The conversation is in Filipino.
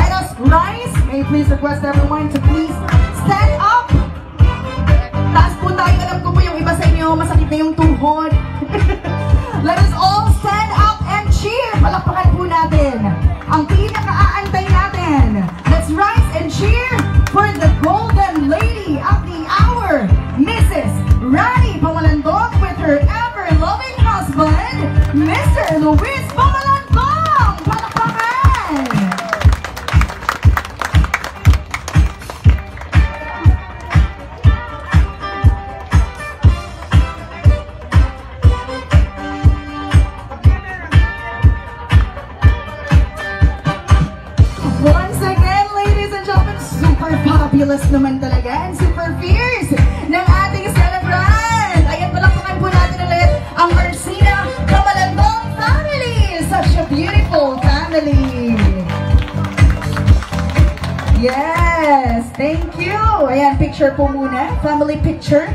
Let us rise. May I please request everyone to please stand up. Taas po tayo. Alam ko po yung iba sa inyo, masakit na yung tuhod. Let us all stand up and cheer. Palakpakan po natin ang pinaka-aantay natin. Let's rise and cheer for the golden lady of the hour, Mrs. Rani Pamalandong, with her ever-loving husband, Mr. Luis Pamalandong. Palakpakan! Once again, ladies and gentlemen, super fabulous naman talaga and super fierce ng ating celebrant. Ayan, palakpakan po natin ulit ang Marcina Pamalandong family. Such a beautiful family. Yes, thank you. Ayan, picture po muna. Family picture.